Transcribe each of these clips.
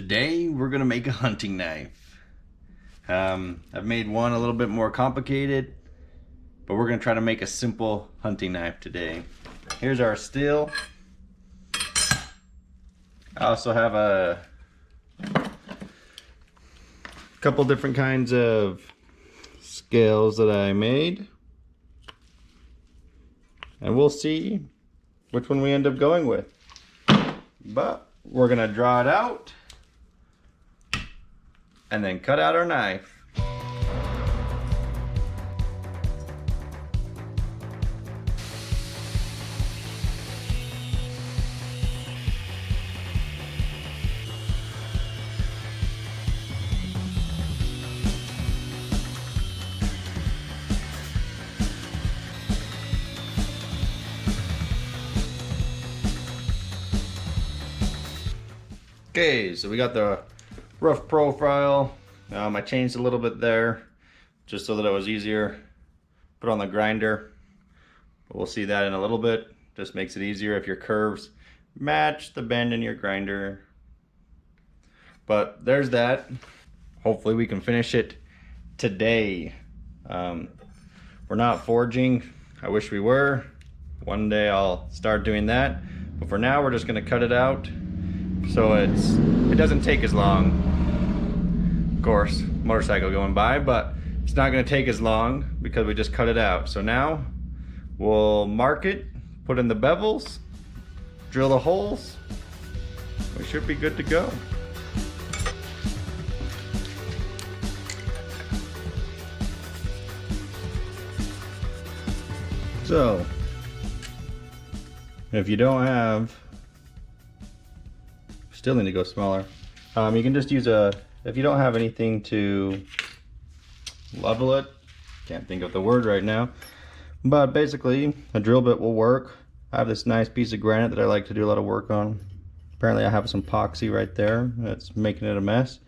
Today we're gonna make a hunting knife. I've made one a little bit more complicated, but we're gonna try to make a simple hunting knife today. Here's our steel. I also have a couple different kinds of scales that I made, and we'll see which one we end up going with. But we're gonna draw it out and then cut out our knife. Okay, so we got the rough profile. I changed a little bit there just so that it was easier. Put on the grinder. But we'll see that in a little bit. Just makes it easier if your curves match the bend in your grinder. But there's that. Hopefully we can finish it today. We're not forging. I wish we were. One day I'll start doing that. But for now we're just gonna cut it out so it doesn't take as long. Of course, motorcycle going by, but it's not gonna take as long because we just cut it out. So now we'll mark it, put in the bevels, drill the holes. We should be good to go. So, if you don't have, still need to go smaller. You can just use if you don't have anything to level it, can't think of the word right now, but basically a drill bit will work. I have this nice piece of granite that I like to do a lot of work on. Apparently I have some epoxy right there that's making it a mess,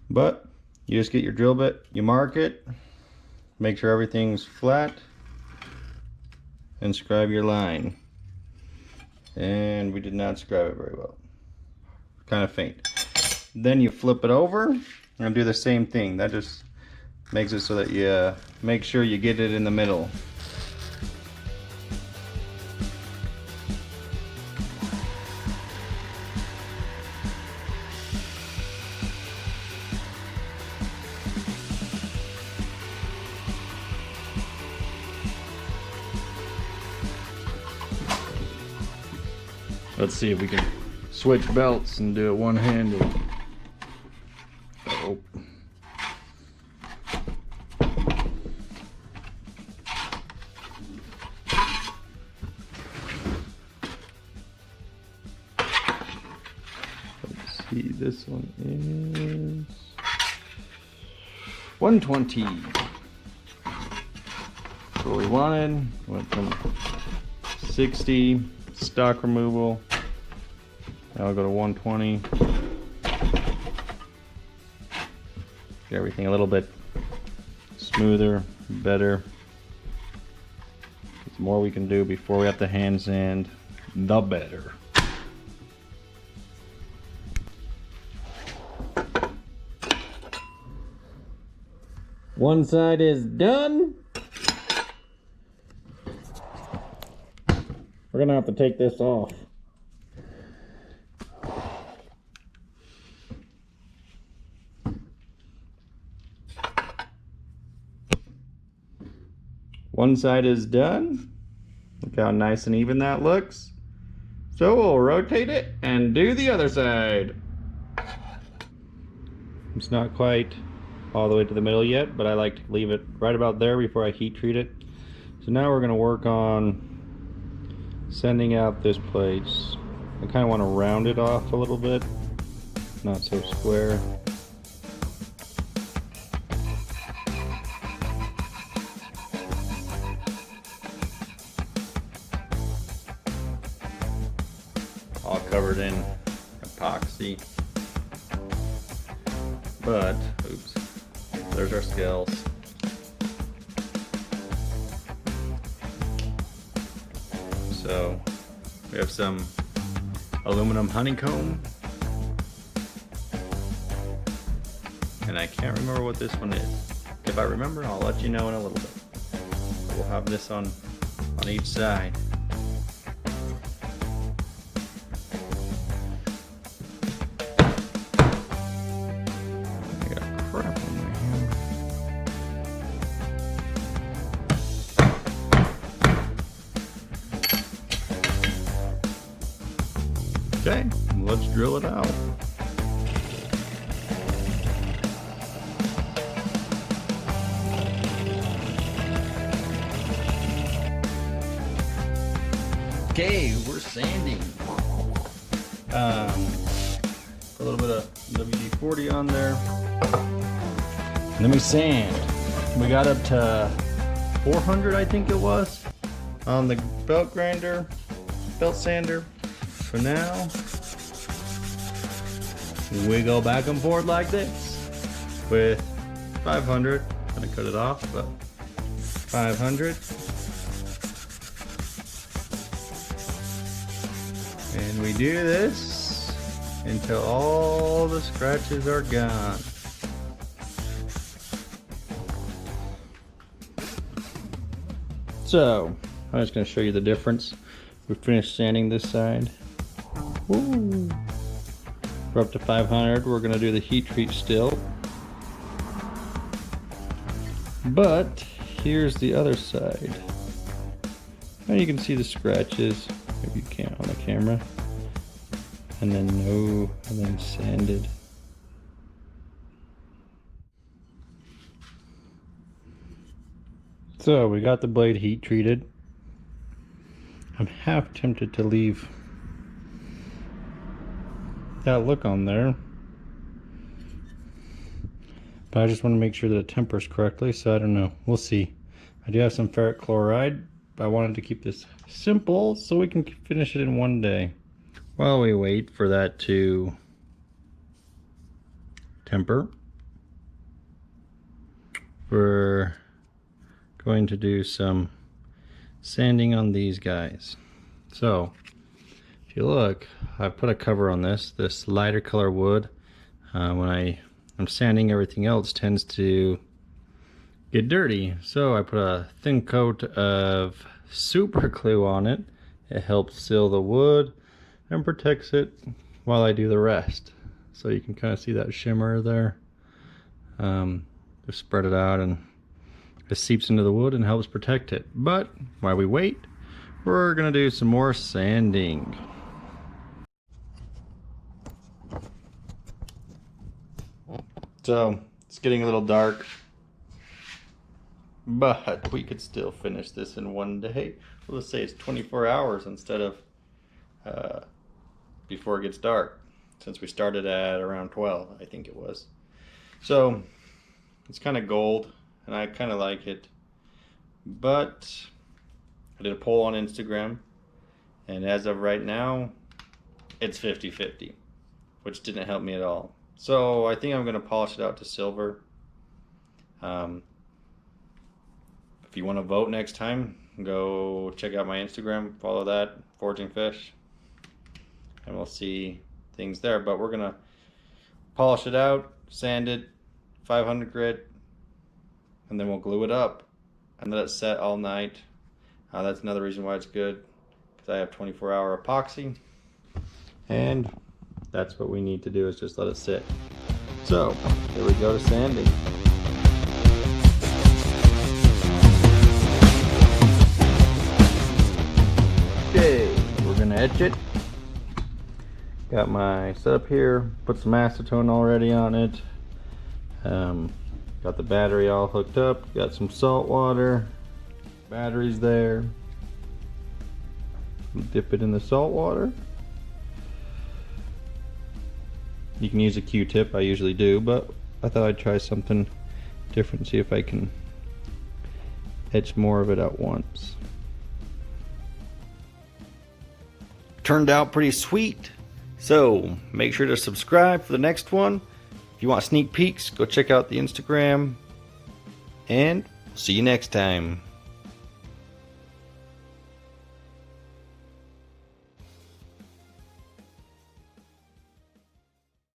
but you just get your drill bit, you mark it, make sure everything's flat, and scribe your line. And we did not scribe it very well. Kind of faint. Then you flip it over and do the same thing. That just makes it so that you make sure you get it in the middle. Let's see if we can switch belts and do it one-handed. Oh. Let's see, this one is 120. That's what we wanted. Went from 60 stock removal. Now I'll go to 120. Get everything a little bit smoother, better. The more we can do before we have to hand sand, the better. One side is done. We're gonna have to take this off. One side is done. Look how nice and even that looks. So we'll rotate it and do the other side. It's not quite all the way to the middle yet, but I like to leave it right about there before I heat treat it. So now we're gonna work on sending out this place. I kind of want to round it off a little bit, not so square. All covered in epoxy. But, oops, there's our scales. So we have some aluminum honeycomb. and I can't remember what this one is. If I remember, I'll let you know in a little bit. We'll have this on each side. I got crap on my hand. Okay, let's drill it out. Okay, we're sanding. Put a little bit of WD-40 on there. And then we sand. We got up to 400, I think it was, on the belt grinder, belt sander. For now, we go back and forth like this with 500. I'm gonna cut it off, but 500. And we do this until all the scratches are gone. So, I'm just going to show you the difference. We finished sanding this side. Woo. We're up to 500. We're going to do the heat treat still. But here's the other side. Now you can see the scratches. Maybe you can't on the camera. And then sanded. So we got the blade heat treated. I'm half tempted to leave that look on there, but I just want to make sure that it tempers correctly, so I don't know. We'll see. I do have some ferric chloride, but I wanted to keep this simple so we can finish it in one day. While we wait for that to temper, we're going to do some sanding on these guys. So if you look, I put a cover on this lighter color wood. When I'm sanding, everything else tends to get dirty, so I put a thin coat of super glue on it. It helps seal the wood and protects it while I do the rest. So you can kind of see that shimmer there. Just spread it out and it seeps into the wood and helps protect it. But while we wait, we're gonna do some more sanding. So it's getting a little dark, but we could still finish this in one day. Well, let's say it's 24 hours instead of before it gets dark, since we started at around 12, I think it was. So it's kind of gold and I kind of like it, but I did a poll on Instagram and as of right now it's 50-50, which didn't help me at all. So I think I'm going to polish it out to silver. If you want to vote next time, go check out my Instagram, follow that, Foraging Fish, and we'll see things there. But we're going to polish it out, sand it, 500 grit, and then we'll glue it up and let it set all night. That's another reason why it's good, because I have 24-hour epoxy, and that's what we need to do, is just let it sit. So here we go to sanding. Okay, we're gonna etch it. Got my setup here, put some acetone already on it. Got the battery all hooked up, got some salt water, batteries there. Dip it in the salt water. You can use a Q-tip, I usually do, but I thought I'd try something different, see if I can etch more of it at once. Turned out pretty sweet, so make sure to subscribe for the next one. If you want sneak peeks, go check out the Instagram, and see you next time.